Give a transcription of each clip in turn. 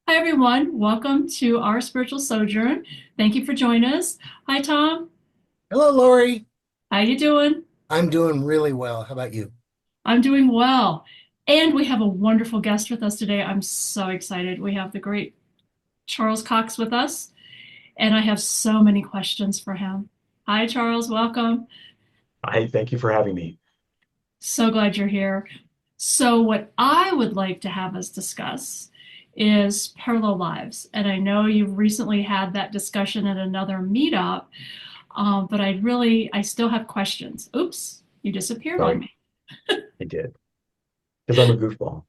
Hi, everyone. Welcome to our spiritual sojourn. Thank you for joining us. Hi, Tom. Hello, Lori. How you doing? I'm doing really well. How about you? I'm doing well. And we have a wonderful guest with us today. I'm so excited. We have the great Charles Cox with us, and I have so many questions for him. Hi, Charles. Welcome. Hi, thank you for having me. So glad you're here. So, what I would like to have us discuss is parallel lives. And I know you've recently had that discussion at another meetup. But I still have questions. Oops, you disappeared on Sorry, me. I did because I'm a goofball.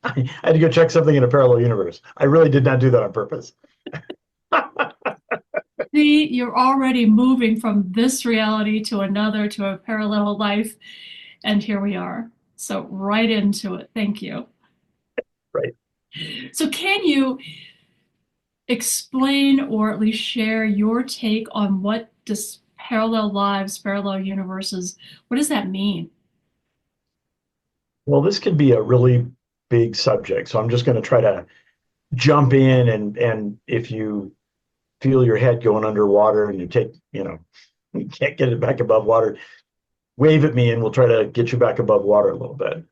I had to go check something in a parallel universe. I really did not do that on purpose. See, you're already moving from this reality to another, to a parallel life, and here we are. So, right into it. Thank you. Right. So, can you explain or at least share your take on what does parallel lives, parallel universes, what does that mean? Well, this could be a really big subject, so I'm just going to try to jump in and if you feel your head going underwater and you can't get it back above water, wave at me and we'll try to get you back above water a little bit.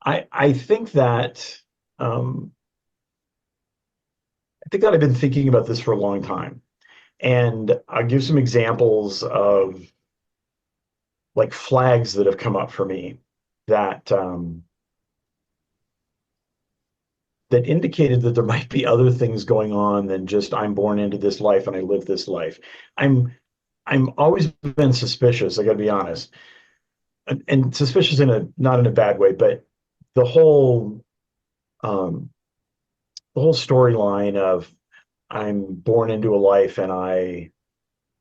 I think that um, I've been thinking about this for a long time. And I'll give some examples of like flags that have come up for me that that indicated that there might be other things going on than just I'm born into this life and I live this life. I'm I'm always been suspicious. I got to be honest, and suspicious in a not in a bad way, but the whole um, the whole storyline of I'm born into a life and I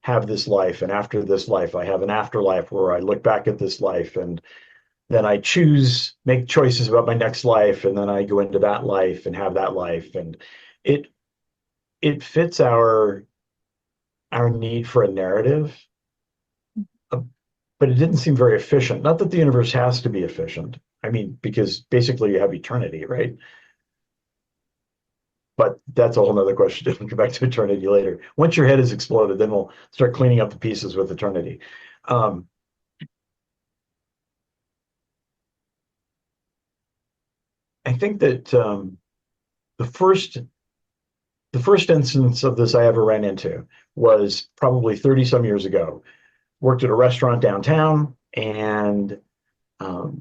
have this life, and after this life I have an afterlife where I look back at this life and then I make choices about my next life, and then I go into that life and have that life, and it it fits our need for a narrative, uh, but it didn't seem very efficient. Not that the universe has to be efficient. I mean, because basically you have eternity, right? But that's a whole nother question. We'll come back to eternity later. Once your head has exploded, then we'll start cleaning up the pieces with eternity. Um, I think that the first the first instance of this I ever ran into was probably 30 some years ago. Worked at a restaurant downtown and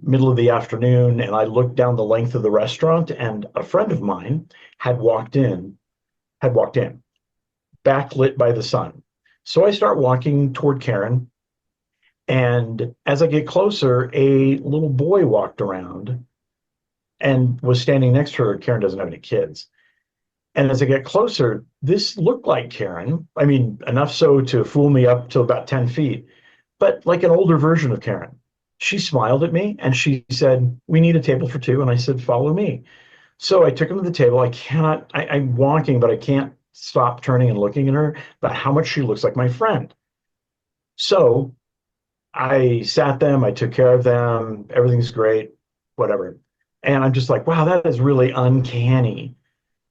middle of the afternoon, and I looked down the length of the restaurant, and a friend of mine had walked in, had walked in, backlit by the sun. So I start walking toward Karen, and as I get closer, a little boy walked around and was standing next to her. Karen doesn't have any kids. And as I get closer, this looked like Karen. I mean, enough so to fool me up to about 10 feet, but like an older version of Karen. She smiled at me and she said, "We need a table for two." And I said, "Follow me." So I took him to the table. I'm walking, but I can't stop turning and looking at her about how much she looks like my friend. So I sat them, I took care of them, everything's great, whatever. And I'm just like, wow, that is really uncanny.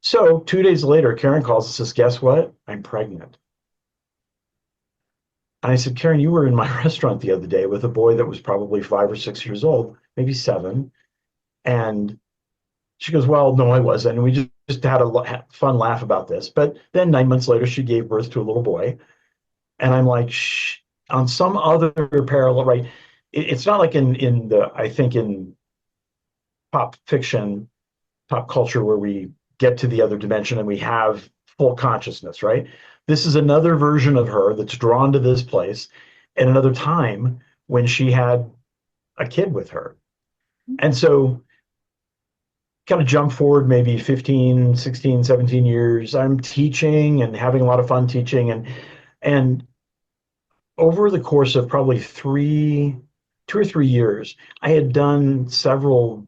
So 2 days later, Karen calls and says, "Guess what? I'm pregnant." And I said, "Karen, you were in my restaurant the other day with a boy that was probably 5 or 6 years old, maybe 7." And she goes, "Well, no, I wasn't." And we just had a fun laugh about this. But then 9 months later, she gave birth to a little boy. And I'm like, shh, on some other parallel, right? It's not like I think in pop fiction, pop culture, where we get to the other dimension and we have full consciousness, right? This is another version of her that's drawn to this place at another time when she had a kid with her. And so kind of jump forward maybe 15, 16, 17 years. I'm teaching and having a lot of fun teaching, and over the course of probably 2 or 3 years, I had done several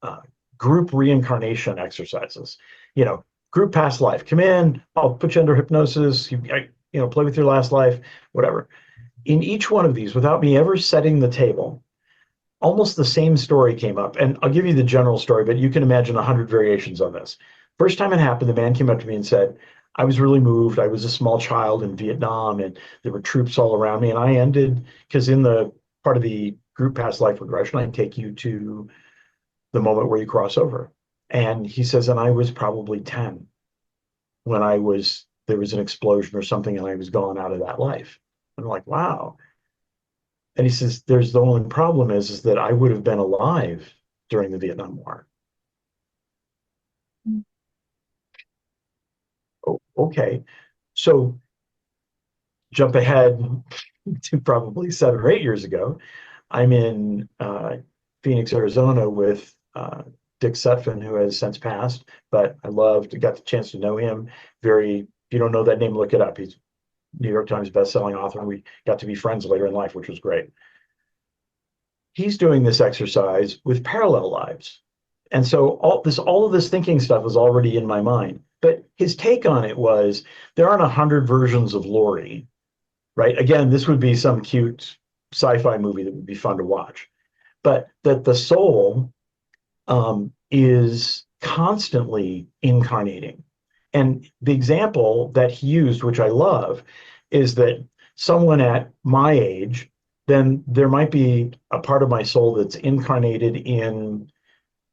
uh, group reincarnation exercises. You know, group past life. Come in, I'll put you under hypnosis. Play with your last life, whatever. In each one of these, without me ever setting the table, almost the same story came up. And I'll give you the general story, but you can imagine 100 variations on this. First time it happened, the man came up to me and said, I was really moved. I was a small child in Vietnam and there were troops all around me. And I ended, because in the part of the group past life regression, I take you to the moment where you cross over. And he says, and I was probably 10 when there was an explosion or something and I was gone out of that life. I'm like, wow. And he says, the only problem is that I would have been alive during the Vietnam War. Oh, okay. So jump ahead to probably 7 or 8 years ago. I'm in Phoenix, Arizona with Dick Sutphin, who has since passed, but got the chance to know him. If you don't know that name, look it up. He's New York Times bestselling author, and we got to be friends later in life, which was great. He's doing this exercise with parallel lives. And so all of this thinking stuff was already in my mind. But his take on it was there aren't 100 versions of Lori, right? Again, this would be some cute sci-fi movie that would be fun to watch. But that the soul is constantly incarnating. And the example that he used, which I love, is that someone at my age, then there might be a part of my soul that's incarnated in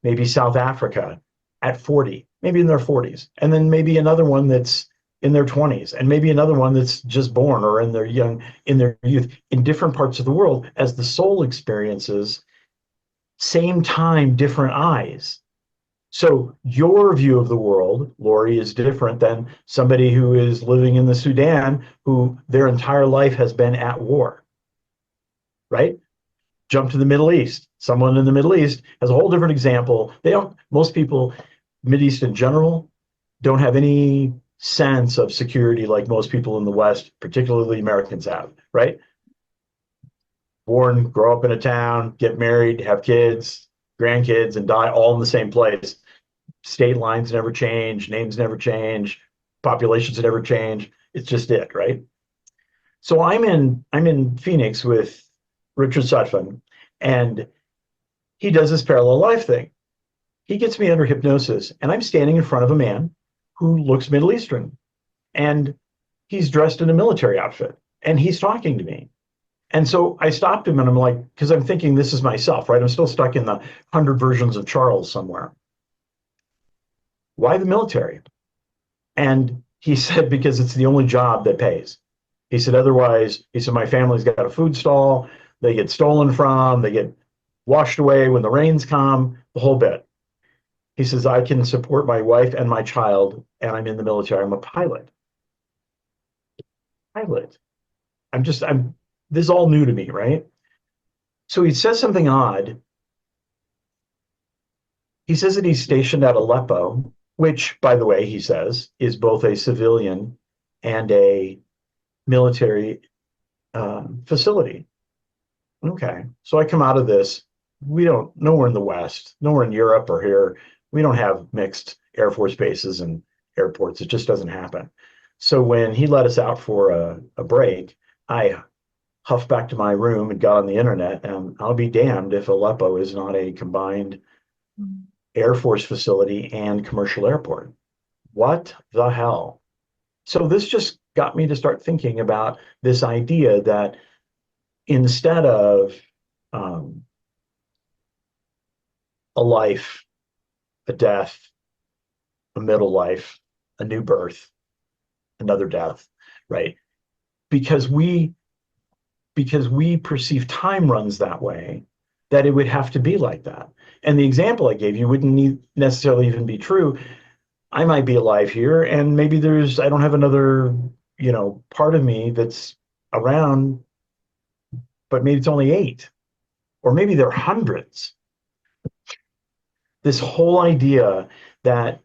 maybe South Africa at 40, maybe in their 40s, and then maybe another one that's in their 20s, and maybe another one that's just born or in their youth, in different parts of the world, as the soul experiences same time, different eyes. So your view of the world, Lori, is different than somebody who is living in the Sudan, who their entire life has been at war, right? Jump to the Middle East. Someone in the Middle East has a whole different example. Most people, Middle East in general, don't have any sense of security like most people in the West, particularly Americans, have, right? Born, grow up in a town, get married, have kids, grandkids, and die all in the same place. State lines never change, names never change, populations never change. It's just it, right? So I'm in Phoenix with Richard Sutphin, and he does this parallel life thing. He gets me under hypnosis, and I'm standing in front of a man who looks Middle Eastern, and he's dressed in a military outfit, and he's talking to me. And so I stopped him and I'm like, because I'm thinking this is myself, right? I'm still stuck in the 100 versions of Charles somewhere. Why the military? And he said, because it's the only job that pays. He said, otherwise, he said, my family's got a food stall. They get stolen from, they get washed away when the rains come, the whole bit. He says, I can support my wife and my child, and I'm in the military. I'm a pilot. Pilot. This is all new to me, right? So he says something odd. He says that he's stationed at Aleppo, which, by the way, he says, is both a civilian and a military facility. Okay, so I come out of this. Nowhere in the West, nowhere in Europe or here, we don't have mixed Air Force bases and airports. It just doesn't happen. So when he let us out for a break, I huffed back to my room and got on the internet, and I'll be damned if Aleppo is not a combined Air Force facility and commercial airport. What the hell? So this just got me to start thinking about this idea that instead of a life, a death, a middle life, a new birth, another death, right? Because we perceive time runs that way, that it would have to be like that. And the example I gave you wouldn't necessarily even be true. I might be alive here, and maybe I don't have another, part of me that's around, but maybe it's only 8, or maybe there are hundreds. This whole idea that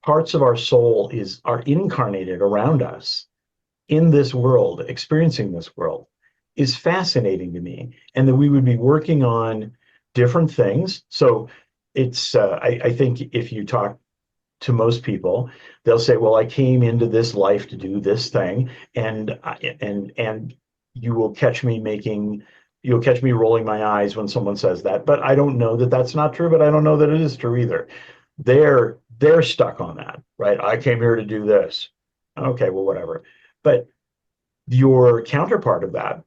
parts of our soul are incarnated around us in this world, experiencing this world, is fascinating to me, and that we would be working on different things. So it's I think if you talk to most people, they'll say, well, I came into this life to do this thing, and you'll catch me rolling my eyes when someone says that. But I don't know that that's not true, but I don't know that it is true either. They're they're stuck on that, right? I came here to do this. Okay, well, whatever. But your counterpart of that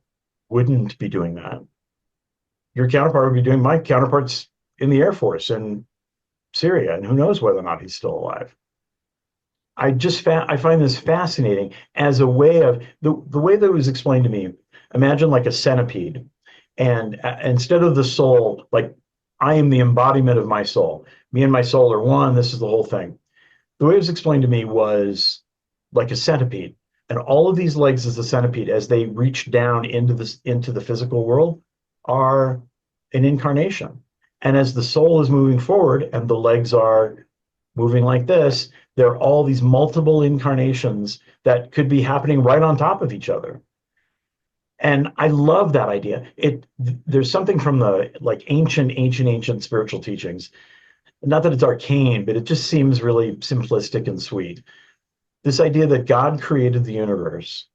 wouldn't be doing that. Your counterpart would be doing my counterpart's in the Air Force in Syria, and who knows whether or not he's still alive. I find this fascinating as a way of the way that it was explained to me. Imagine like a centipede, and instead of the soul, like I am the embodiment of my soul. Me and my soul are one. This is the whole thing. The way it was explained to me was like a centipede, and all of these legs as a centipede, as they reach down into the physical world, are an incarnation. And as the soul is moving forward and the legs are moving like this, there are all these multiple incarnations that could be happening right on top of each other. And I love that idea. There's something from the like ancient spiritual teachings. Not that it's arcane, but it just seems really simplistic and sweet. This idea that God created the universe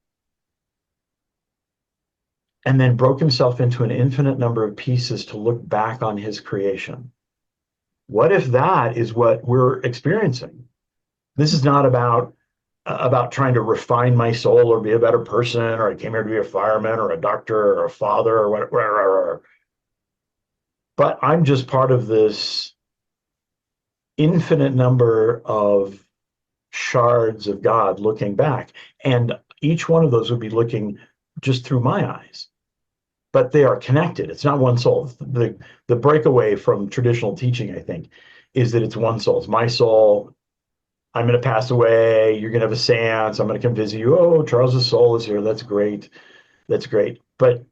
and then broke himself into an infinite number of pieces to look back on his creation. What if that is what we're experiencing? This is not about trying to refine my soul or be a better person, or I came here to be a fireman or a doctor or a father or whatever. But I'm just part of this infinite number of shards of God looking back. And each one of those would be looking just through my eyes. But they are connected. It's not one soul. The breakaway from traditional teaching, I think, is that it's one soul. It's my soul. I'm going to pass away. You're going to have a seance. I'm going to come visit you. Oh, Charles's soul is here. That's great. That's great. But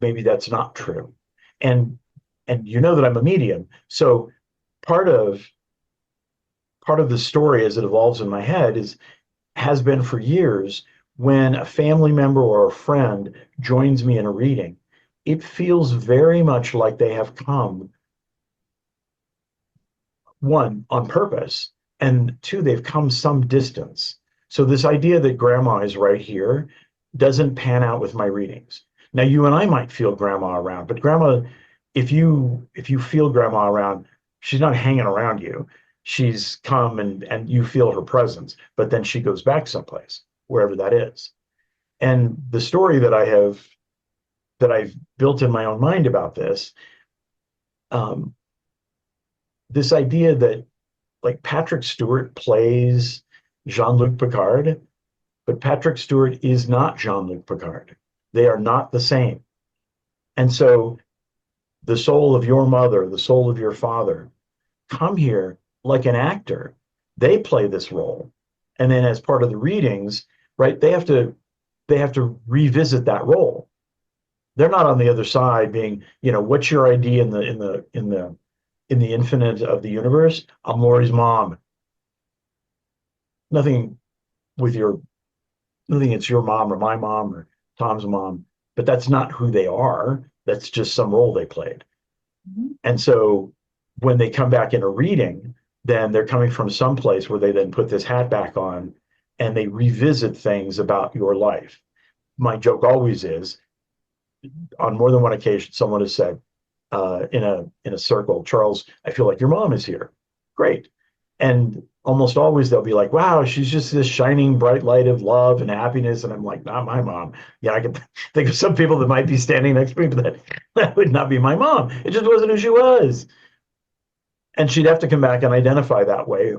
maybe that's not true. And you know that I'm a medium. So part of the story as it evolves in my head has been for years, when a family member or a friend joins me in a reading, it feels very much like they have come, one, on purpose, and two, they've come some distance. So this idea that grandma is right here doesn't pan out with my readings. Now, you and I might feel grandma around, but grandma, if you feel grandma around, she's not hanging around you. She's come and you feel her presence, but then she goes back someplace, wherever that is. And the story that I've built in my own mind about this, this idea that like Patrick Stewart plays Jean-Luc Picard, but Patrick Stewart is not Jean-Luc Picard. They are not the same. And so the soul of your mother, the soul of your father, come here like an actor. They play this role. And then as part of the readings, right, they have to revisit that role. They're not on the other side being, what's your idea in the infinite of the universe? I'm Lori's mom. Nothing it's your mom or my mom or Tom's mom, but that's not who they are. That's just some role they played. Mm-hmm. And so when they come back in a reading, then they're coming from some place where they then put this hat back on and they revisit things about your life. My joke always is, on more than one occasion, someone has said in a circle, Charles, I feel like your mom is here. Great. And almost always they'll be like, wow, she's just this shining bright light of love and happiness. And I'm like, not my mom. Yeah, I can think of some people that might be standing next to me, but that would not be my mom. It just wasn't who she was. And she'd have to come back and identify that way.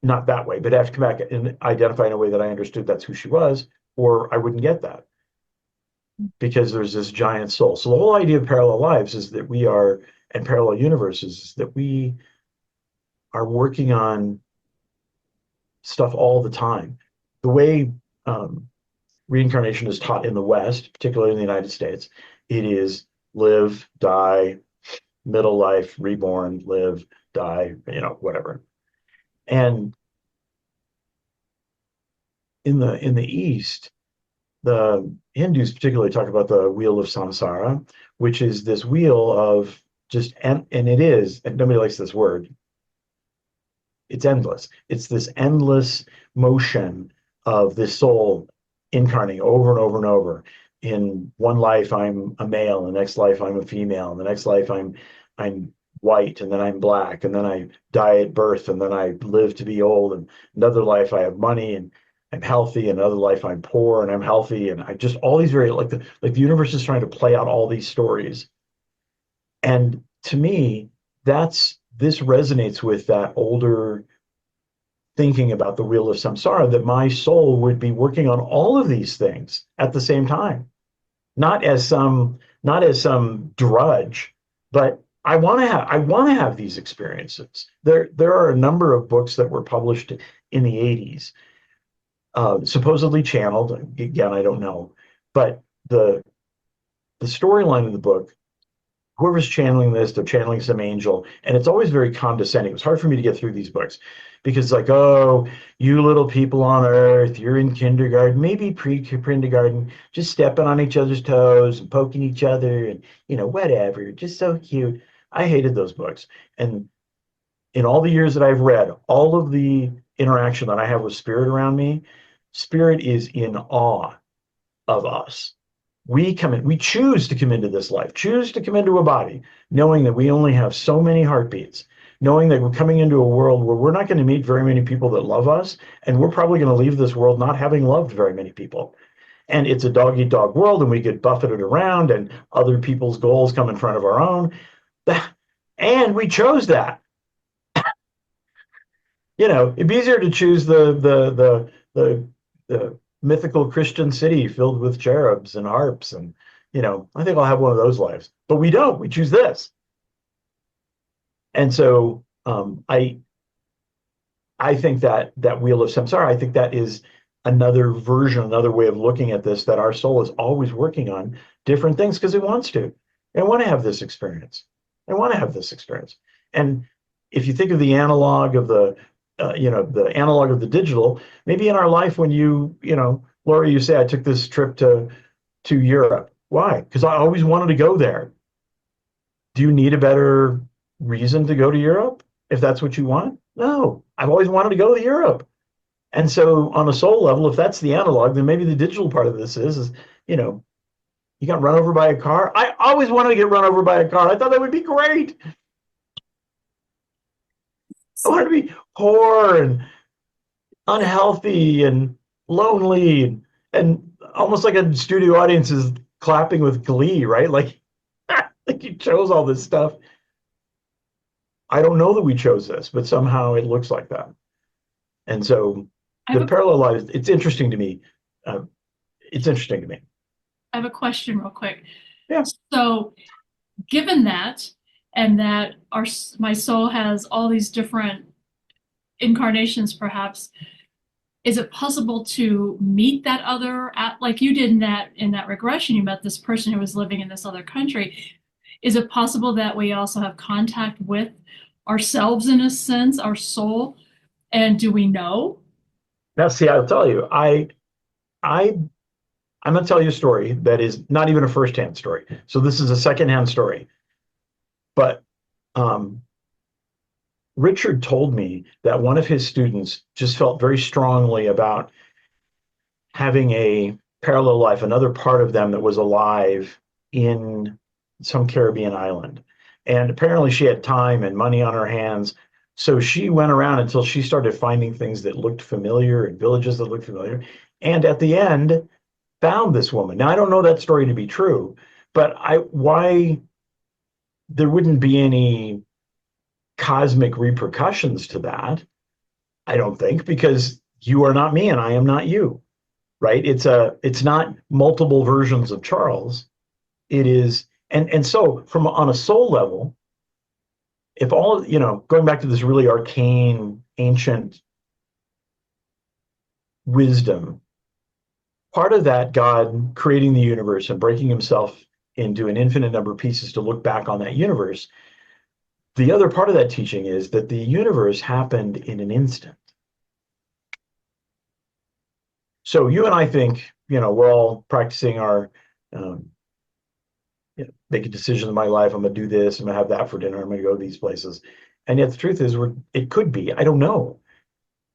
Not that way, but have to come back and identify in a way that I understood that's who she was, or I wouldn't get that. Because there's this giant soul. So the whole idea of parallel lives is that we are, and parallel universes, is that we are working on stuff all the time. The way reincarnation is taught in the West, particularly in the United States, it is live, die, middle life, reborn, live, die, whatever. And in the East, the Hindus particularly talk about the wheel of samsara, which is this wheel of just, and it is, and nobody likes this word, it's endless. It's this endless motion of this soul incarnating over and over and over. In one life, I'm a male. In the next life, I'm a female. In the next life, I'm white, and then I'm black, and then I die at birth, and then I live to be old, and another life I have money and I'm healthy, and another life I'm poor and I'm healthy, and I just all these very like the universe is trying to play out all these stories. And to me, this resonates with that older thinking about the wheel of samsara, that my soul would be working on all of these things at the same time, not as some drudge, but I want to have these experiences. There are a number of books that were published in the 80s, supposedly channeled. Again, I don't know, but the storyline of the book, whoever's channeling this, they're channeling some angel, and it's always very condescending. It was hard for me to get through these books because it's like, oh, you little people on earth, you're in kindergarten, maybe pre-kindergarten, just stepping on each other's toes and poking each other, and whatever, just so cute. I hated those books. And in all the years that I've read, all of the interaction that I have with spirit around me, spirit is in awe of us. We choose to come into this life, choose to come into a body, knowing that we only have so many heartbeats, knowing that we're coming into a world where we're not going to meet very many people that love us, and we're probably going to leave this world not having loved very many people. And it's a dog eat dog world, and we get buffeted around, and other people's goals come in front of our own. And we chose that. It'd be easier to choose the mythical Christian city filled with cherubs and harps, and I think I'll have one of those lives. But we don't. We choose this. And so I think that wheel of samsara, I think that is another version, another way of looking at this, that our soul is always working on different things because it wants to. I want to have this experience. I want to have this experience. And if you think of the analog of the analog of the digital, maybe in our life when Laura, you say, I took this trip to Europe. Why? Because I always wanted to go there. Do you need a better reason to go to Europe if that's what you want? No, I've always wanted to go to Europe. And so on a soul level, if that's the analog, then maybe the digital part of this is you got run over by a car. I always wanted to get run over by a car. I thought that would be great. I wanted to be poor and unhealthy and lonely, and almost like a studio audience is clapping with glee, right? Like, like you chose all this stuff. I don't know that we chose this, but somehow it looks like that. And so the parallel lives, it's interesting to me. It's interesting to me. I have a question real quick. Yeah. So, given that, and that my soul has all these different incarnations, perhaps, is it possible to meet that other, like you did in that regression? You met this person who was living in this other country. Is it possible that we also have contact with ourselves in a sense, our soul? And do we know? Now, see, I'll tell you, I'm going to tell you a story that is not even a firsthand story. So this is a secondhand story. But Richard told me that one of his students just felt very strongly about having a parallel life, another part of them that was alive in some Caribbean island. And apparently she had time and money on her hands. So she went around until she started finding things that looked familiar and villages that looked familiar. And at the end, found this woman. Now, I don't know that story to be true, but why there wouldn't be any cosmic repercussions to that, I don't think, because you are not me and I am not you, right? It's not multiple versions of Charles. It is, and so from on a soul level, if all, going back to this really arcane, ancient wisdom, part of that God creating the universe and breaking himself into an infinite number of pieces to look back on that universe, the other part of that teaching is that the universe happened in an instant. So you and I think, we're all practicing our, make a decision in my life. I'm going to do this. I'm going to have that for dinner. I'm going to go to these places. And yet the truth is, it could be, I don't know.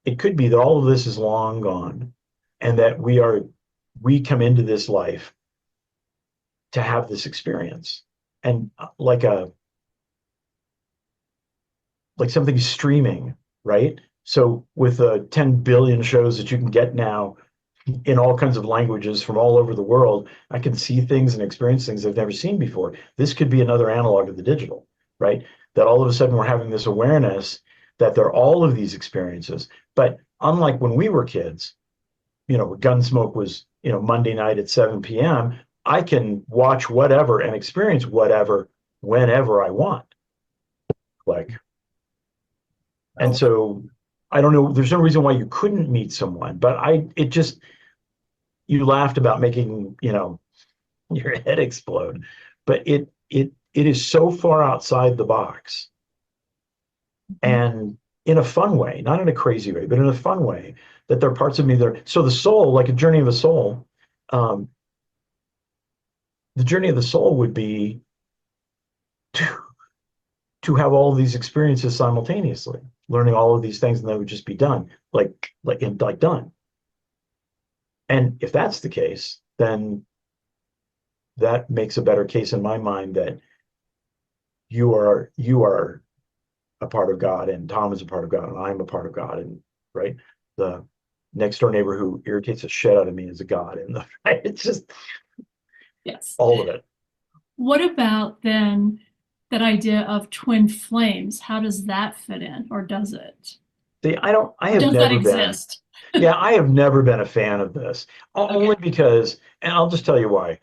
It could be that all of this is long gone, and that we come into this life to have this experience. And like like something's streaming, right? So with 10 billion shows that you can get now in all kinds of languages from all over the world, I can see things and experience things I've never seen before. This could be another analog of the digital, right? That all of a sudden we're having this awareness that there are all of these experiences. But unlike when we were kids, Gunsmoke was, Monday night at 7 p.m., I can watch whatever and experience whatever whenever I want. Like, and so I don't know, there's no reason why you couldn't meet someone, but you laughed about making, your head explode, but it is so far outside the box and in a fun way, not in a crazy way, but in a fun way, that there are parts of me that so the soul, like a journey of a soul, the journey of the soul would be to have all of these experiences simultaneously, learning all of these things, and they would just be done, like done. And if that's the case, then that makes a better case in my mind that you are a part of God, and Tom is a part of God, and I'm a part of God, and right, the next door neighbor who irritates the shit out of me is a God, and it's just Yes. all of it. What about then that idea of twin flames? How does that fit in, or does it? See, I have Does that never been. exist? Yeah, I have never been a fan of this. Only because, and I'll just tell you why.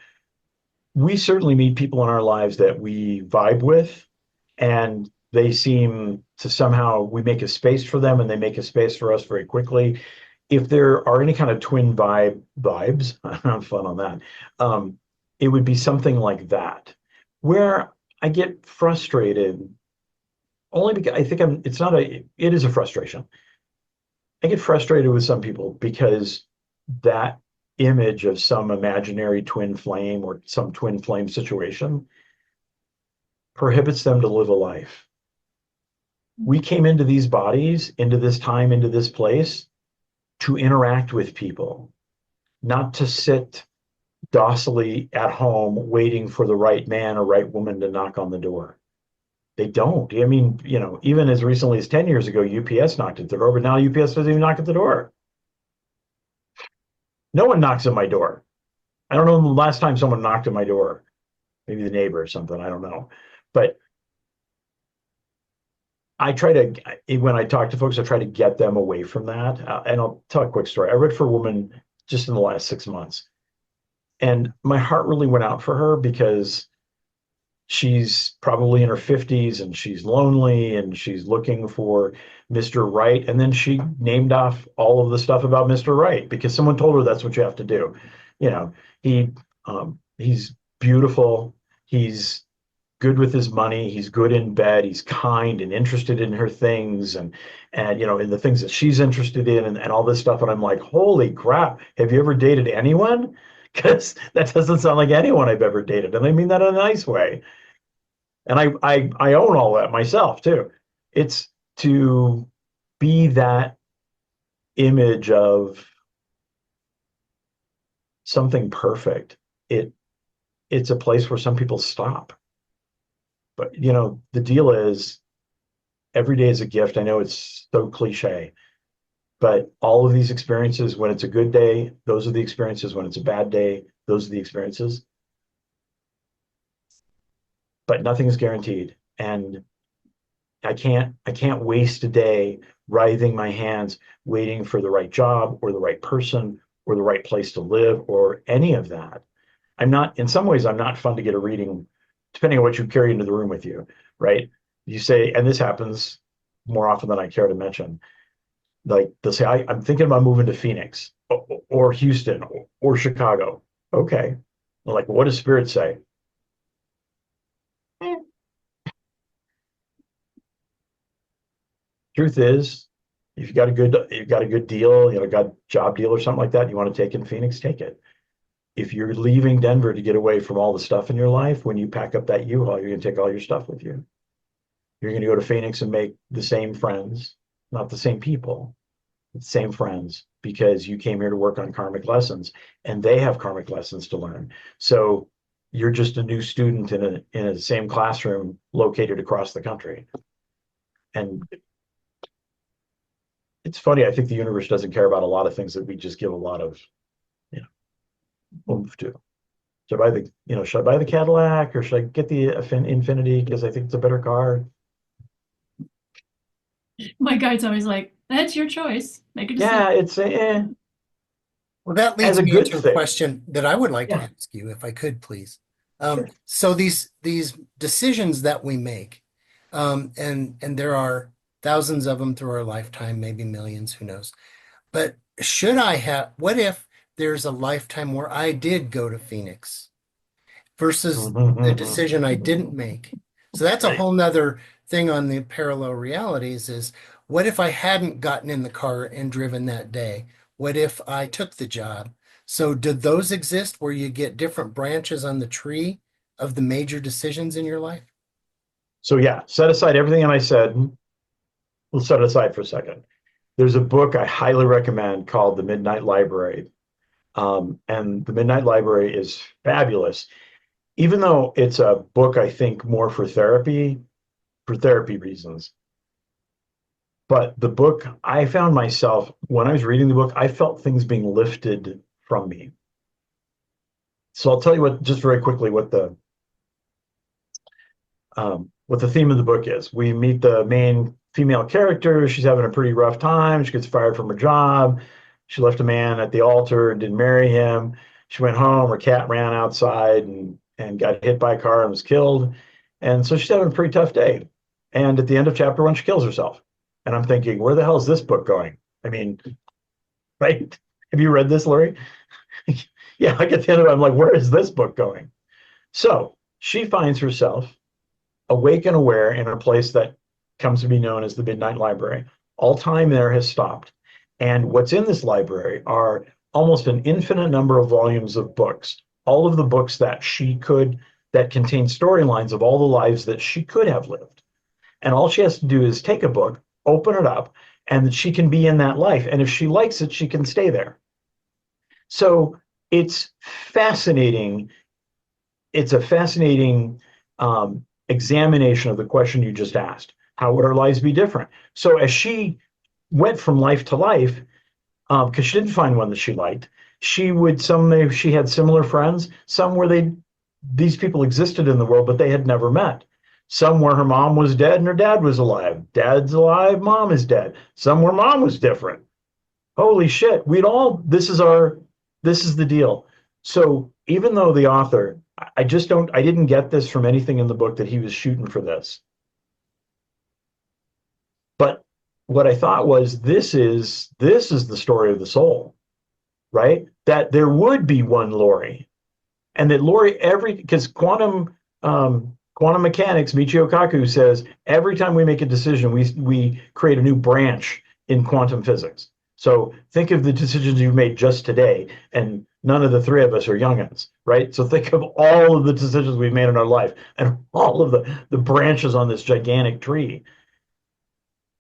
We certainly meet people in our lives that we vibe with, and they seem to somehow, we make a space for them and they make a space for us very quickly. If there are any kind of twin vibes, I'm fun on that. It would be something like that, where I get frustrated only because I think it is a frustration. I get frustrated with some people because that image of some imaginary twin flame or some twin flame situation prohibits them to live a life. We came into these bodies, into this time, into this place to interact with people, not to sit docilely at home waiting for the right man or right woman to knock on the door. They don't. I mean, even as recently as 10 years ago, UPS knocked at the door, but now UPS doesn't even knock at the door. No one knocks at my door. I don't know the last time someone knocked at my door. Maybe the neighbor or something. I don't know. But when I talk to folks, I try to get them away from that. And I'll tell a quick story. I read for a woman just in the last 6 months. And my heart really went out for her because she's probably in her 50s and she's lonely and she's looking for Mr. Right. And then she named off all of the stuff about Mr. Right because someone told her that's what you have to do. He's beautiful. He's good with his money. He's good in bed. He's kind and interested in her things and in the things that she's interested in and all this stuff. And I'm like, holy crap, have you ever dated anyone? Because that doesn't sound like anyone I've ever dated. And I mean that in a nice way. And I own all that myself too. It's to be that image of something perfect. It's a place where some people stop. But the deal is every day is a gift. I know it's so cliche, but all of these experiences, when it's a good day, those are the experiences. When it's a bad day, those are the experiences. But nothing is guaranteed. And I can't waste a day writhing my hands, waiting for the right job or the right person or the right place to live or any of that. In some ways, I'm not fun to get a reading, depending on what you carry into the room with you, right? You say, and this happens more often than I care to mention, like they'll say, I'm thinking about moving to Phoenix or Houston or Chicago. Okay. They're like, well, what does Spirit say? Truth is, if you've got a good deal, got a job deal or something like that, you want to take in Phoenix, take it. If you're leaving Denver to get away from all the stuff in your life, when you pack up that U-Haul, you're going to take all your stuff with you. You're going to go to Phoenix and make the same friends, not the same people, but the same friends, because you came here to work on karmic lessons and they have karmic lessons to learn. So you're just a new student in a same classroom located across the country. And it's funny, I think the universe doesn't care about a lot of things that we just give a lot of, you know, oomph to. Should I buy the Cadillac or should I get the Infinity because I think it's a better car? My guide's always like, that's your choice. Make a decision. Yeah, it's Well, that as leads a me good into a thing. question that I would like to Yeah, ask you, if I could, please. sure. So these decisions that we make, and there are thousands of them through our lifetime, maybe millions, who knows? But what if there's a lifetime where I did go to Phoenix versus the decision I didn't make? So that's a Right. whole nother thing on the parallel realities is what if I hadn't gotten in the car and driven that day? What if I took the job? So did those exist where you get different branches on the tree of the major decisions in your life? So yeah, set aside everything I said. We'll set it aside for a second. There's a book I highly recommend called The Midnight Library. And The Midnight Library is fabulous, even though it's a book I think more for therapy reasons. But the book, I found myself, when I was reading the book, I felt things being lifted from me. So I'll tell you just very quickly, what the theme of the book is. We meet the main female character. She's having a pretty rough time. She gets fired from her job. She left a man at the altar and didn't marry him. She went home. Her cat ran outside and got hit by a car and was killed. And so she's having a pretty tough day. And at the end of chapter 1, she kills herself. And I'm thinking, where the hell is this book going? I mean, right? Have you read this, Lori? Yeah, I get the end of it. I'm like, where is this book going? So she finds herself awake and aware in a place that comes to be known as the Midnight Library. All time there has stopped. And what's in this library are almost an infinite number of volumes of books, all of the books that contain storylines of all the lives that she could have lived. And all she has to do is take a book, open it up, and she can be in that life. And if she likes it, she can stay there. So it's fascinating. It's a fascinating examination of the question you just asked. How would our lives be different? So as she went from life to life, because she didn't find one that she liked, she had similar friends, some where these people existed in the world, but they had never met. Some where her mom was dead and her dad was alive. Dad's alive, mom is dead. Some where mom was different. Holy shit. This is the deal. So even though the author, I didn't get this from anything in the book that he was shooting for this. But what I thought was this is the story of the soul, right? That there would be one Lori, and that Lori because quantum mechanics, Michio Kaku says every time we make a decision, we create a new branch in quantum physics. So think of the decisions you've made just today, and none of the three of us are youngins, right? So think of all of the decisions we've made in our life and all of the branches on this gigantic tree,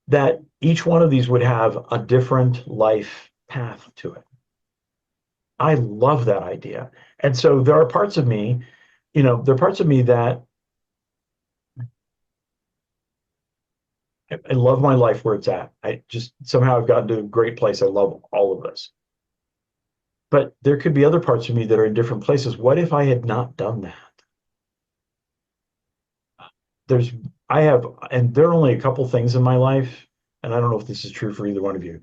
that each one of these would have a different life path to it. I love that idea. And so there are parts of me, that I love my life where it's at. I just somehow I've gotten to a great place. I love all of this. But there could be other parts of me that are in different places. What if I had not done that? And there are only a couple things in my life, and I don't know if this is true for either one of you.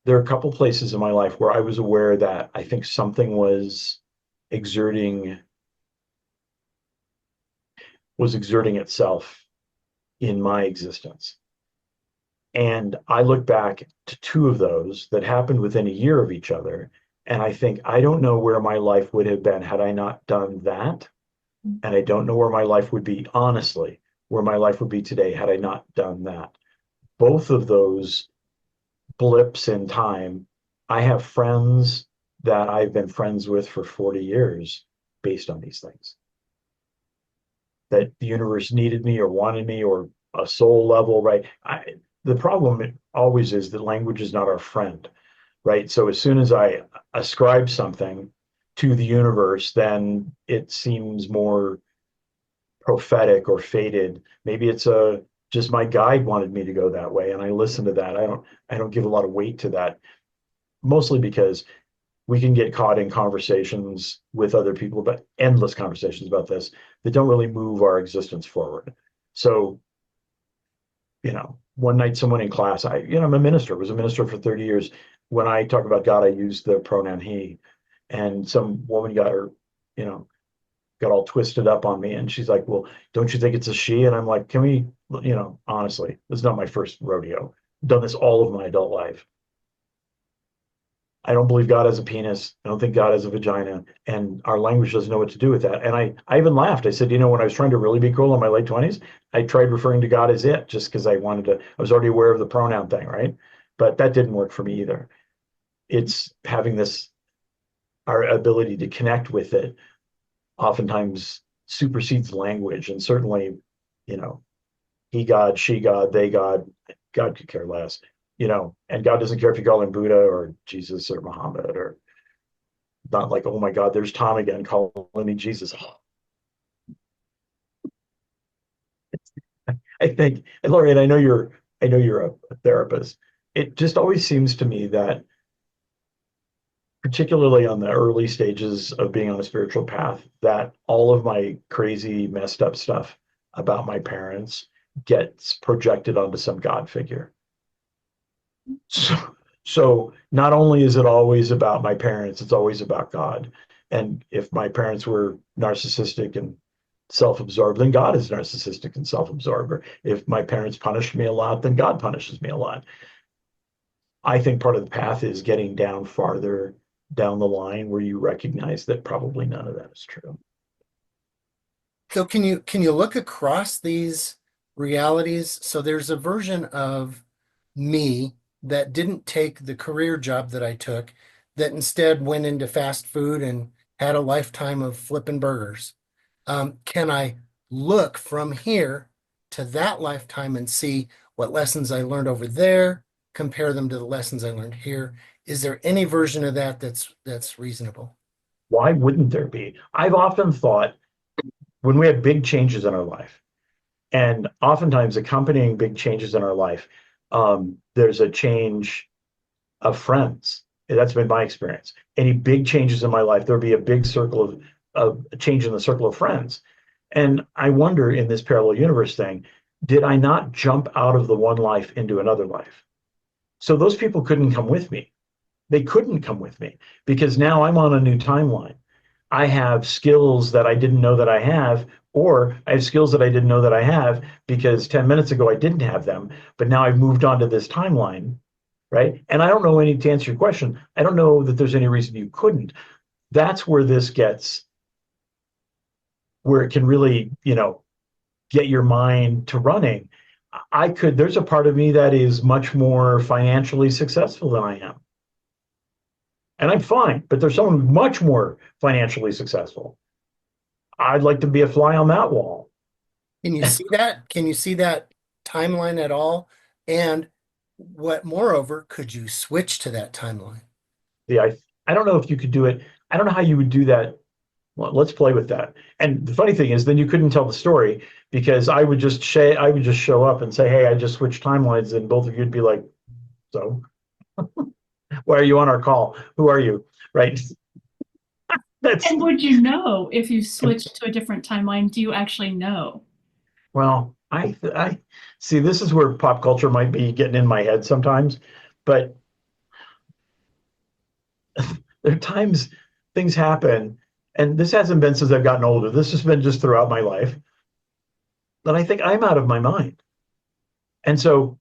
There are a couple places in my life where I was aware that I think something was exerting itself in my existence. And I look back to two of those that happened within a year of each other. And I think, I don't know where my life would have been had I not done that. And I don't know where my life would be, honestly, where my life would be today had I not done that. Both of those blips in time, I have friends that I've been friends with for 40 years based on these things. That the universe needed me or wanted me, or a soul level, right? The problem always is that language is not our friend, right? So as soon as I ascribe something to the universe, then it seems more prophetic or fated. Maybe it's a just my guide wanted me to go that way, and I listened to that. I don't give a lot of weight to that, mostly because we can get caught in conversations with other people, but endless conversations about this that don't really move our existence forward. So, one night someone in class, I'm a minister, was a minister for 30 years. When I talk about God, I use the pronoun he, and some woman you know, got all twisted up on me. And she's like, well, don't you think it's a she? And I'm like, can we, honestly, this is not my first rodeo. I've done this all of my adult life. I don't believe God has a penis. I don't think God has a vagina. And our language doesn't know what to do with that. And I even laughed. I said, when I was trying to really be cool in my late 20s, I tried referring to God as it, just because I was already aware of the pronoun thing, right? But that didn't work for me either. It's having our ability to connect with it oftentimes supersedes language. And certainly, he God, she God, they God, God could care less, and God doesn't care if you call him Buddha or Jesus or Muhammad, or not like, oh my God, there's Tom again calling me Jesus. I think, and Lori, I know you're a therapist. It just always seems to me that, particularly on the early stages of being on a spiritual path, that all of my crazy, messed up stuff about my parents gets projected onto some God figure. So not only is it always about my parents, it's always about God. And if my parents were narcissistic and self-absorbed, then God is narcissistic and self-absorbed. Or if my parents punished me a lot, then God punishes me a lot. I think part of the path is getting down farther down the line where you recognize that probably none of that is true. So can you look across these realities? So there's a version of me that didn't take the career job that I took, that instead went into fast food and had a lifetime of flipping burgers. Can I look from here to that lifetime and see what lessons I learned over there, compare them to the lessons I learned here? Is there any version of that that's reasonable? Why wouldn't there be? I've often thought, when we have big changes in our life, and oftentimes accompanying big changes in our life, there's a change of friends. That's been my experience. Any big changes in my life, there'll be a big circle of a change in the circle of friends. And I wonder, in this parallel universe thing, did I not jump out of the one life into another life? So those people couldn't come with me. They couldn't come with me because now I'm on a new timeline. I have skills that I didn't know that I have, or I have skills that I didn't know that I have because 10 minutes ago I didn't have them, but now I've moved on to this timeline, right? And I don't know to answer your question, I don't know that there's any reason you couldn't. That's where this gets, where it can really, get your mind to running. There's a part of me that is much more financially successful than I am. And I'm fine, but there's someone much more financially successful. I'd like to be a fly on that wall. Can you see that? Can you see that timeline at all? And moreover, could you switch to that timeline? Yeah, I don't know if you could do it. I don't know how you would do that. Well, let's play with that. And the funny thing is, then you couldn't tell the story because I would just show up and say, "Hey, I just switched timelines," and both of you'd be like, "So, why are you on our call? Who are you?" Right? And would you know if you switched to a different timeline? Do you actually know? Well, I see. This is where pop culture might be getting in my head sometimes, but there are times things happen, and this hasn't been since I've gotten older. This has been just throughout my life, that I think I'm out of my mind. And so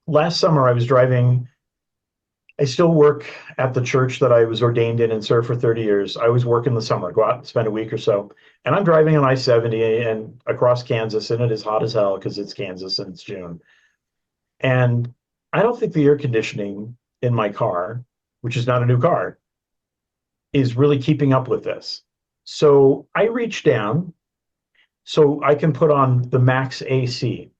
last summer I was driving. I still work at the church that I was ordained in and served for 30 years. I always work in the summer, go out and spend a week or so. And I'm driving on I-70 and across Kansas, and it is hot as hell because it's Kansas and it's June. And I don't think the air conditioning in my car, which is not a new car, is really keeping up with this. So I reach down so I can put on the max AC.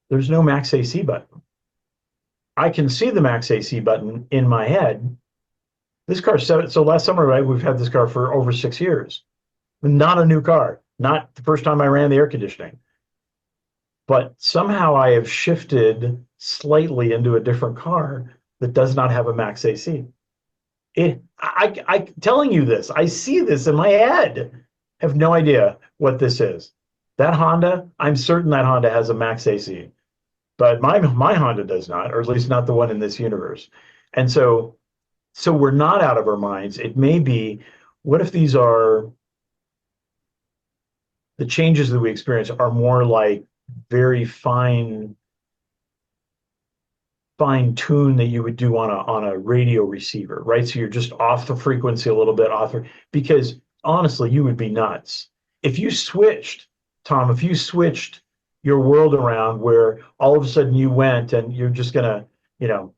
There's no max AC button. I can see the max AC button in my head. This car, so last summer, right, we've had this car for over 6 years. not a new car, not the first time I ran the air conditioning. But somehow I have shifted slightly into a different car that does not have a max AC. Telling you this, I see this in my head. Have no idea what this is. That Honda, I'm certain that Honda has a max AC, but my Honda does not, or at least not the one in this universe. And so we're not out of our minds. It may be, what if these are the changes that we experience are more like very fine tune that you would do on a radio receiver, right? So you're just off the frequency a little bit, because honestly, you would be nuts if you switched, Tom. If you switched your world around, where all of a sudden you went and you're just gonna, you know,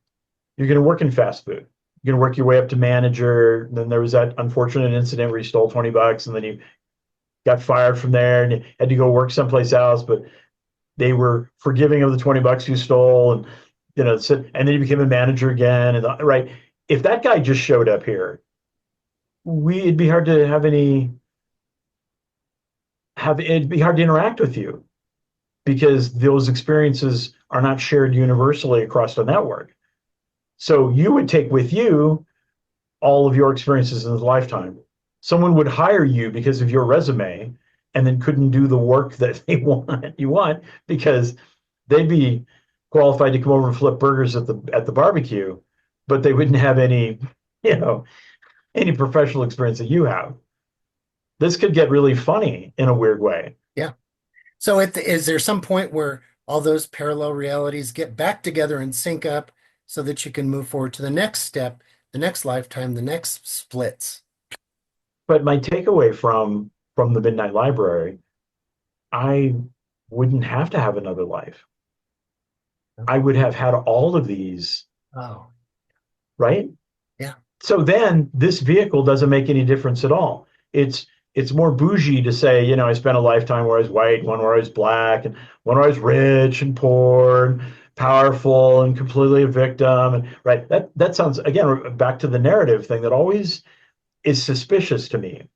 you're gonna work in fast food. You're gonna work your way up to manager. Then there was that unfortunate incident where you stole $20, and then you got fired from there and you had to go work someplace else, but they were forgiving of the $20 you stole, and so, and then you became a manager again, and right. If that guy just showed up here, it'd be hard to it'd be hard to interact with you, because those experiences are not shared universally across the network. So you would take with you all of your experiences in the lifetime. Someone would hire you because of your resume, and then couldn't do the work that you want, because they'd be qualified to come over and flip burgers at the barbecue, but they wouldn't have any, any professional experience that you have. This could get really funny in a weird way. Yeah. So is there some point where all those parallel realities get back together and sync up so that you can move forward to the next step, the next lifetime, the next splits? But my takeaway from the Midnight Library, I wouldn't have to have another life. I would have had all of these. Oh, right? Yeah. So then this vehicle doesn't make any difference at all. It's more bougie to say, I spent a lifetime where I was white, one where I was black, and one where I was rich and poor and powerful and completely a victim. And right, that sounds, again, back to the narrative thing that always is suspicious to me.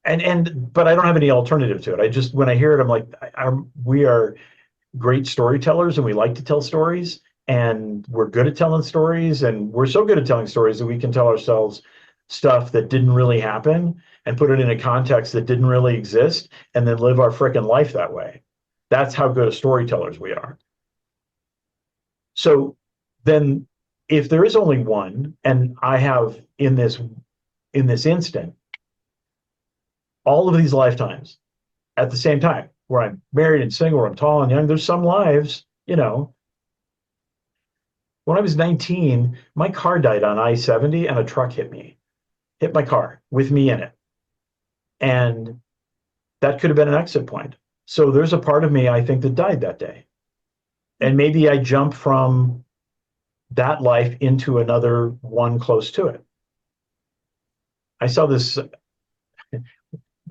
But I don't have any alternative to it. I just, when I hear it, I'm like, we are great storytellers, and we like to tell stories, and we're good at telling stories, and we're so good at telling stories that we can tell ourselves stuff that didn't really happen and put it in a context that didn't really exist, and then live our frickin' life that way. That's how good of storytellers we are. So then, if there is only one, and I have in this instant all of these lifetimes at the same time, where I'm married and single, or I'm tall and young, there's some lives, when I was 19, my car died on I-70, and a truck hit my car with me in it. And that could have been an exit point. So there's a part of me, I think, that died that day. And maybe I jumped from that life into another one close to it. I saw this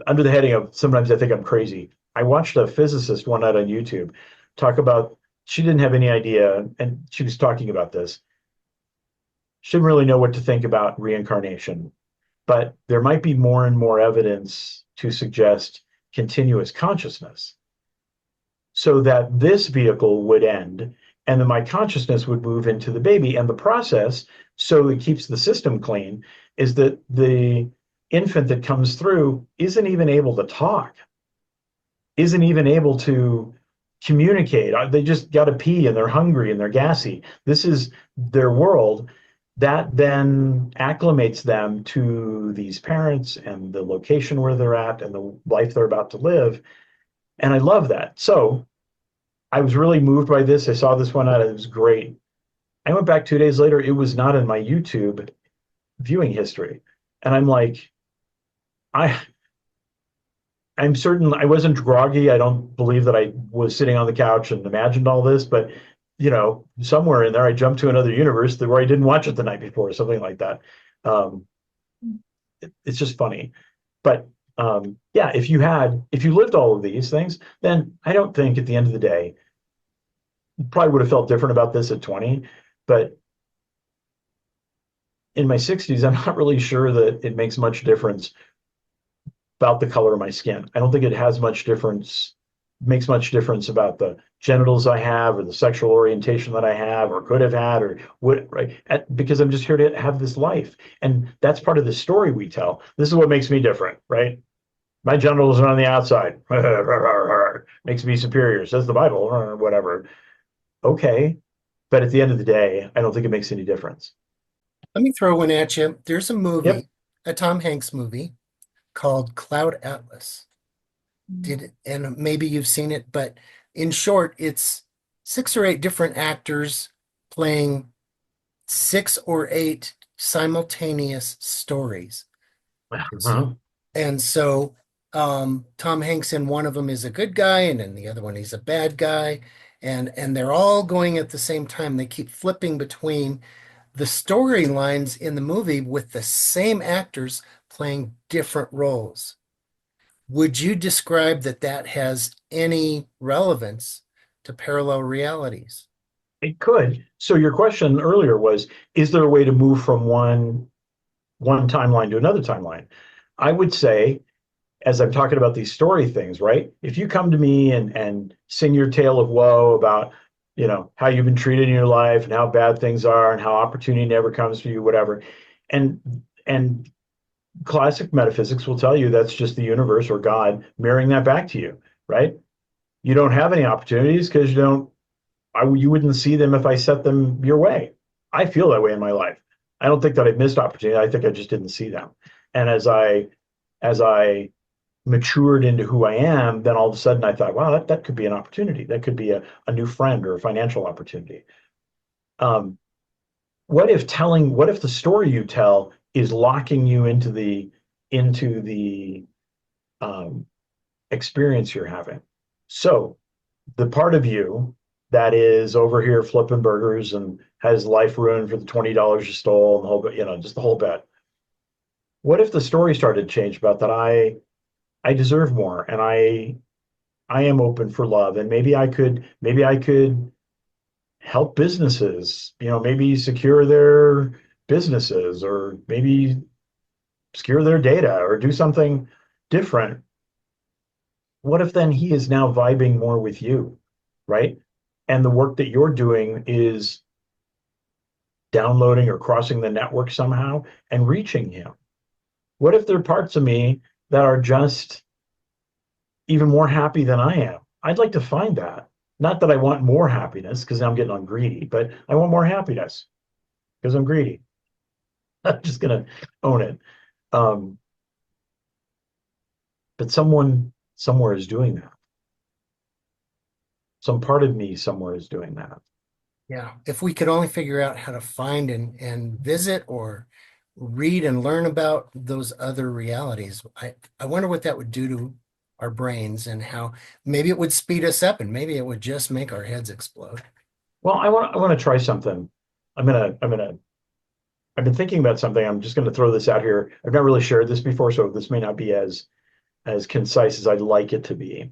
under the heading of "Sometimes I Think I'm Crazy." I watched a physicist one night on YouTube talk about, she didn't have any idea, and she was talking about this. She didn't really know what to think about reincarnation, but there might be more and more evidence to suggest continuous consciousness, so that this vehicle would end, and then my consciousness would move into the baby. And the process, so it keeps the system clean, is that the infant that comes through isn't even able to talk, isn't even able to communicate. They just got to pee, and they're hungry, and they're gassy. This is their world. That then acclimates them to these parents and the location where they're at and the life they're about to live. And I love that. So I was really moved by this. I saw this one out. It was great. I went back 2 days later. It was not in my YouTube viewing history. And I'm like, I'm certain I wasn't groggy. I don't believe that I was sitting on the couch and imagined all this, but somewhere in there, I jumped to another universe where I didn't watch it the night before, or something like that. It's just funny. But yeah, if you lived all of these things, then I don't think at the end of the day, you probably would have felt different about this at 20. But in my 60s, I'm not really sure that it makes much difference about the color of my skin. I don't think it has much difference, makes much difference about the genitals I have or the sexual orientation that I have or could have had or would, right? Because I'm just here to have this life. And that's part of the story we tell. This is what makes me different, right? My genitals are on the outside. Makes me superior, says the Bible, or whatever. Okay. But at the end of the day, I don't think it makes any difference. Let me throw one at you. There's a Yep. movie, a Tom Hanks movie called Cloud Atlas. And maybe you've seen it, but in short, it's 6 or 8 different actors playing 6 or 8 simultaneous stories. Uh-huh. And so Tom Hanks in one of them is a good guy, and in the other one he's a bad guy, and they're all going at the same time. They keep flipping between the storylines in the movie with the same actors playing different roles. Would you describe that that has any relevance to parallel realities? It could. So your question earlier was, is there a way to move from one timeline to another timeline? I would say, as I'm talking about these story things, right? If you come to me and sing your tale of woe about, how you've been treated in your life and how bad things are and how opportunity never comes for you, whatever, and and classic metaphysics will tell you that's just the universe or God mirroring that back to you, right? You don't have any opportunities because you wouldn't see them if I set them your way. I feel that way in my life. I don't think that I missed opportunity. I think I just didn't see them. And as I matured into who I am, then all of a sudden I thought, wow, that could be an opportunity. That could be a new friend or a financial opportunity. Um, what if the story you tell is locking you into the um, experience you're having? So the part of you that is over here flipping burgers and has life ruined for the $20 you stole and the whole bit, just the whole bit. What if the story started to change about that I deserve more and I am open for love and maybe I could help businesses, maybe secure their businesses or maybe secure their data or do something different. What if then he is now vibing more with you, right? And the work that you're doing is downloading or crossing the network somehow and reaching him? What if there are parts of me that are just even more happy than I am? I'd like to find that. Not that I want more happiness because I'm getting on greedy, but I want more happiness because I'm greedy. I'm just going to own it. Um, but someone somewhere is doing that. Some part of me somewhere is doing that. Yeah, if we could only figure out how to find and visit or read and learn about those other realities, I wonder what that would do to our brains and how maybe it would speed us up and maybe it would just make our heads explode. Well, I want to try something. I've been thinking about something. I'm just going to throw this out here. I've not really shared this before, so this may not be as concise as I'd like it to be.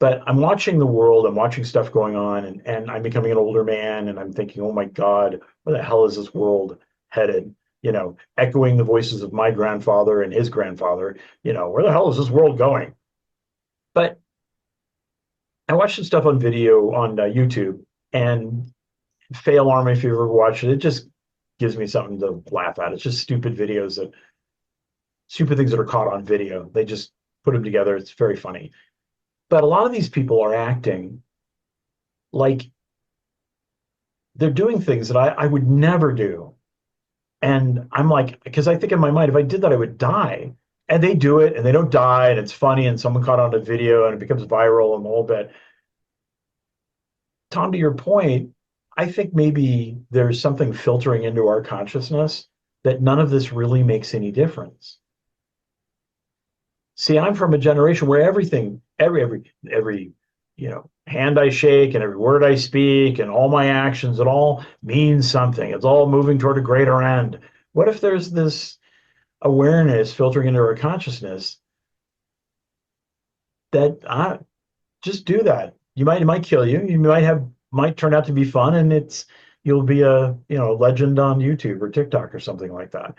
But I'm watching the world, I'm watching stuff going on, and I'm becoming an older man, and I'm thinking, oh my God, where the hell is this world headed? Echoing the voices of my grandfather and his grandfather, where the hell is this world going? But I watched some stuff on video on YouTube, and Fail Army, if you ever watched it, it just gives me something to laugh at. It's just stupid things that are caught on video. They just put them together. It's very funny. But a lot of these people are acting like they're doing things that I would never do. And I'm like, because I think in my mind, if I did that, I would die. And they do it and they don't die, and it's funny, and someone caught on a video and it becomes viral and the whole bit. Tom, to your point, I think maybe there's something filtering into our consciousness that none of this really makes any difference. See, I'm from a generation where everything, every hand I shake and every word I speak and all my actions, it all means something. It's all moving toward a greater end. What if there's this awareness filtering into our consciousness that just do that? It might kill you. You might turn out to be fun, and you'll be a legend on YouTube or TikTok or something like that.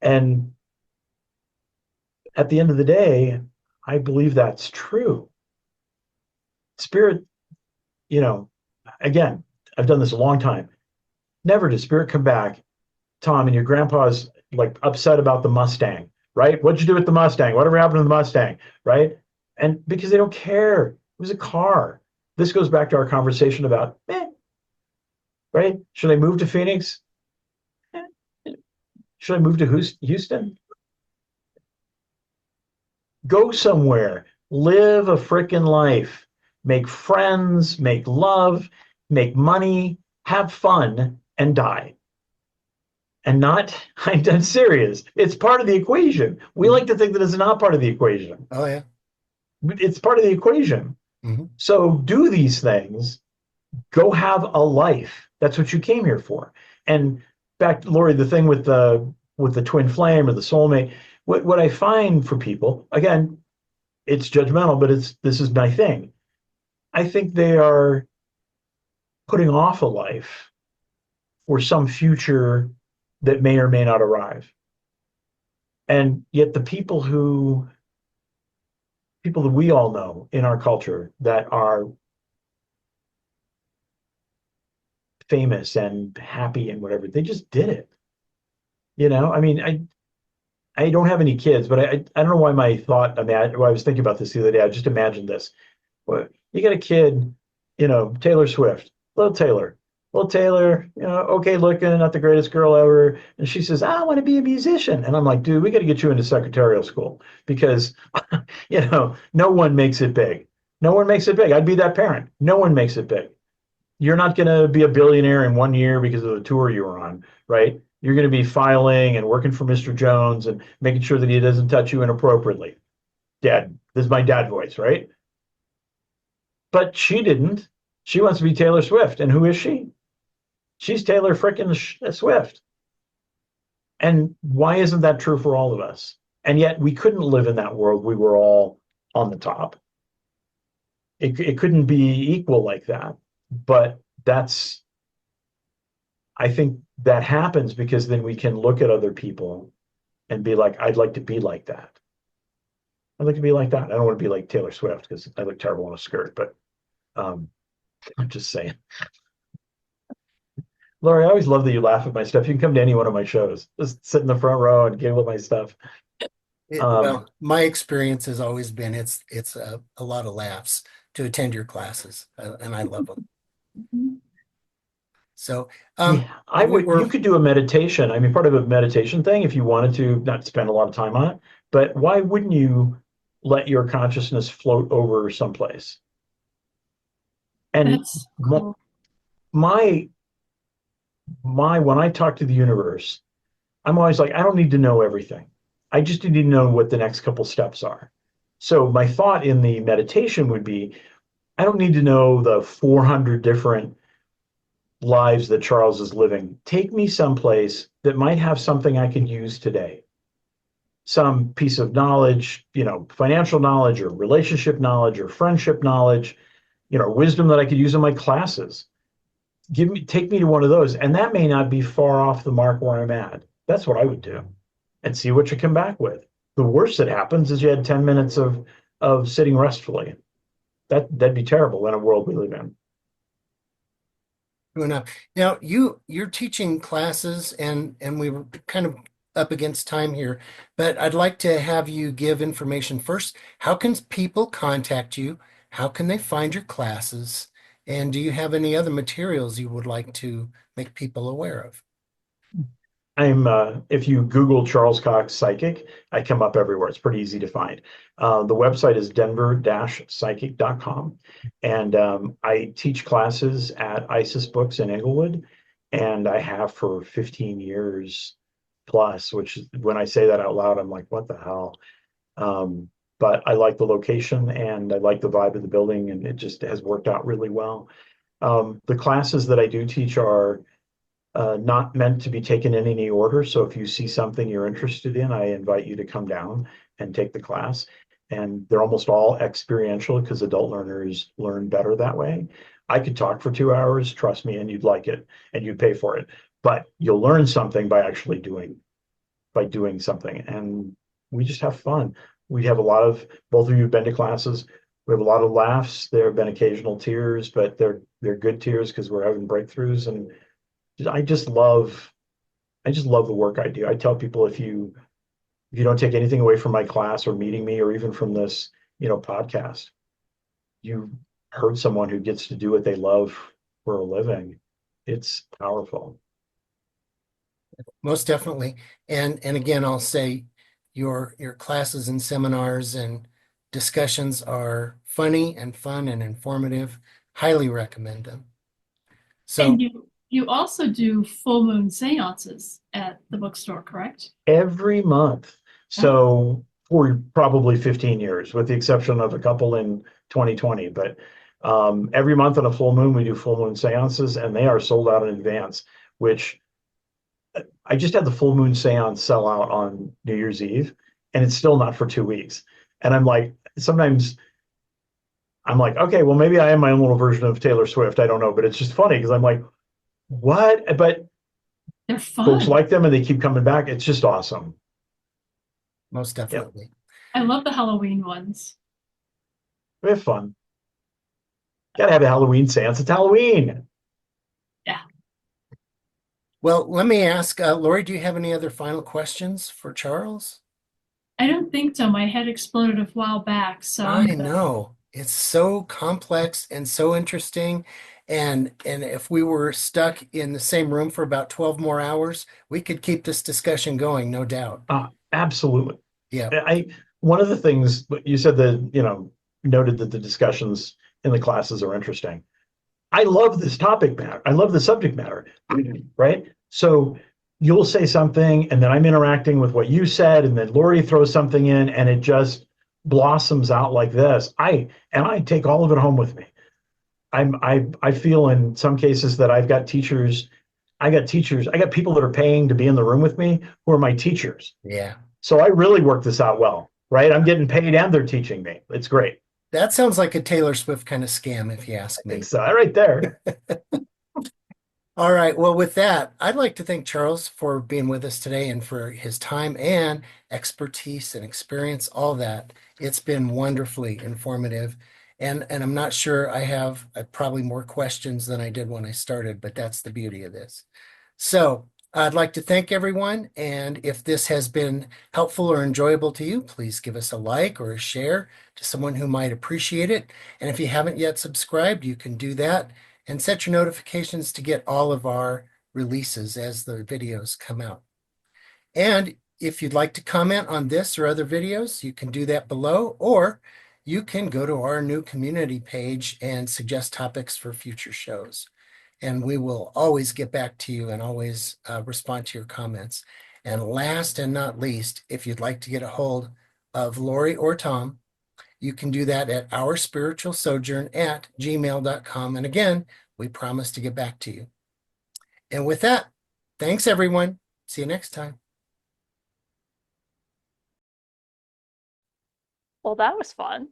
And at the end of the day, I believe that's true. Spirit, you know, again, I've done this a long time. Never does spirit come back, Tom, and your grandpa's like upset about the Mustang, right? What'd you do with the Mustang? Whatever happened to the Mustang, right? And because they don't care, it was a car. This goes back to our conversation about, right? Should I move to Phoenix? Should I move to Houston? Go somewhere, live a freaking life, make friends, make love, make money, have fun, and die. And not, I'm serious. It's part of the equation. We like to think that it's not part of the equation. Oh, yeah. It's part of the equation. Mm-hmm. So do these things, go have a life. That's what you came here for. And back to Lori, the thing with the twin flame or the soulmate, what I find for people, again, it's judgmental, but this is my thing. I think they are putting off a life for some future that may or may not arrive. And yet the people that we all know in our culture that are famous and happy and whatever, they just did it. I mean, I don't have any kids, but I don't know why my thought, I mean, I was thinking about this the other day. I just imagined this. Well, you got a kid, Taylor Swift, little Taylor, okay looking, not the greatest girl ever. And she says, I want to be a musician. And I'm like, dude, we got to get you into secretarial school because, no one makes it big. No one makes it big. I'd be that parent. No one makes it big. You're not going to be a billionaire in 1 year because of the tour you were on, right? You're going to be filing and working for Mr. Jones and making sure that he doesn't touch you inappropriately. Dad, this is my dad voice, right? But she didn't. She wants to be Taylor Swift. And who is she? She's Taylor frickin' Swift. And why isn't that true for all of us? And yet we couldn't live in that world. We were all on the top. It couldn't be equal like that. But I think that happens because then we can look at other people and be like, I'd like to be like that. I'd like to be like that. I don't want to be like Taylor Swift because I look terrible in a skirt, but I'm just saying. Lori, I always love that you laugh at my stuff. You can come to any one of my shows. Just sit in the front row and giggle at my stuff. Well, my experience has always been it's a lot of laughs to attend your classes, and I love them. Mhm. So, Yeah, you could do a meditation. I mean, part of a meditation thing, if you wanted to, not spend a lot of time on it, but why wouldn't you let your consciousness float over someplace? And That's cool. my when I talk to the universe, I'm always like, I don't need to know everything. I just need to know what the next couple steps are. So my thought in the meditation would be, I don't need to know the 400 different lives that Charles is living. Take me someplace that might have something I can use today. Some piece of knowledge, financial knowledge or relationship knowledge or friendship knowledge, wisdom that I could use in my classes. Take me to one of those. And that may not be far off the mark where I'm at. That's what I would do and see what you come back with. The worst that happens is you had 10 minutes of sitting restfully. That'd be terrible in a world we live in. true enough. Now you're teaching classes, and we were kind of up against time here, but I'd like to have you give information first. How can people contact you? How can they find your classes? And do you have any other materials you would like to make people aware of? If you Google Charles Cox Psychic, I come up everywhere. It's pretty easy to find. The website is denver-psychic.com. And I teach classes at ISIS Books in Englewood. And I have for 15 years plus, which when I say that out loud, I'm like, what the hell? But I like the location and I like the vibe of the building, and it just has worked out really well. The classes that I do teach are not meant to be taken in any order. So if you see something you're interested in, I invite you to come down and take the class. And they're almost all experiential because adult learners learn better that way. I could talk for 2 hours, trust me, and you'd like it and you'd pay for it. But you'll learn something by actually doing something. And we just have fun. We have a lot of, both of you have been to classes. We have a lot of laughs. There have been occasional tears, but they're good tears because we're having breakthroughs. And I just love, I just love the work I do. I tell people if you don't take anything away from my class or meeting me or even from this, podcast, you heard someone who gets to do what they love for a living. It's powerful. Most definitely. And again, I'll say your classes and seminars and discussions are funny and fun and informative. Highly recommend them. And So you also do full moon seances at the bookstore, correct? Every month. Oh, So for probably 15 years, with the exception of a couple in 2020. But every month on a full moon, we do full moon seances, and they are sold out in advance, which I just had the full moon seance sell out on New Year's Eve, and it's still not for 2 weeks. And I'm like, sometimes I'm like, okay, well, maybe I am my own little version of Taylor Swift. I don't know, but it's just funny because I'm like, what? But they're folks fun. like them and they keep coming back. It's just awesome. most Yep, definitely. I love the Halloween ones. we have fun. Gotta have a Halloween seance. It's Halloween. Yeah. Well, let me ask, Lori, do you have any other final questions for Charles? I don't think so. My head exploded a while back, so I I'm good. know. It's so complex and so interesting. And if we were stuck in the same room for about 12 more hours, we could keep this discussion going, no doubt. Absolutely. Yeah. I One of the things you said that, noted that the discussions in the classes are interesting. I love this topic matter. I love the subject matter, right? So you'll say something, and then I'm interacting with what you said, and then Lori throws something in, and it just blossoms out like this. I take all of it home with me. I feel in some cases that I got people that are paying to be in the room with me who are my teachers. Yeah. So I really work this out well, right? I'm getting paid and they're teaching me. It's great. That sounds like a Taylor Swift kind of scam, if you I ask think me. so. Right there. All right. Well, with that, I'd like to thank Charles for being with us today and for his time and expertise and experience, all that. It's been wonderfully informative. And I'm not sure I have probably more questions than I did when I started, but that's the beauty of this. So I'd like to thank everyone. And if this has been helpful or enjoyable to you, please give us a like or a share to someone who might appreciate it. And if you haven't yet subscribed, you can do that and set your notifications to get all of our releases as the videos come out. And if you'd like to comment on this or other videos, you can do that below, or you can go to our new community page and suggest topics for future shows. And we will always get back to you and always respond to your comments. And last and not least, if you'd like to get a hold of Lori or Tom, you can do that at ourspiritualsojourn@gmail.com. And again, we promise to get back to you. And with that, thanks everyone. See you next time. Well, that was fun.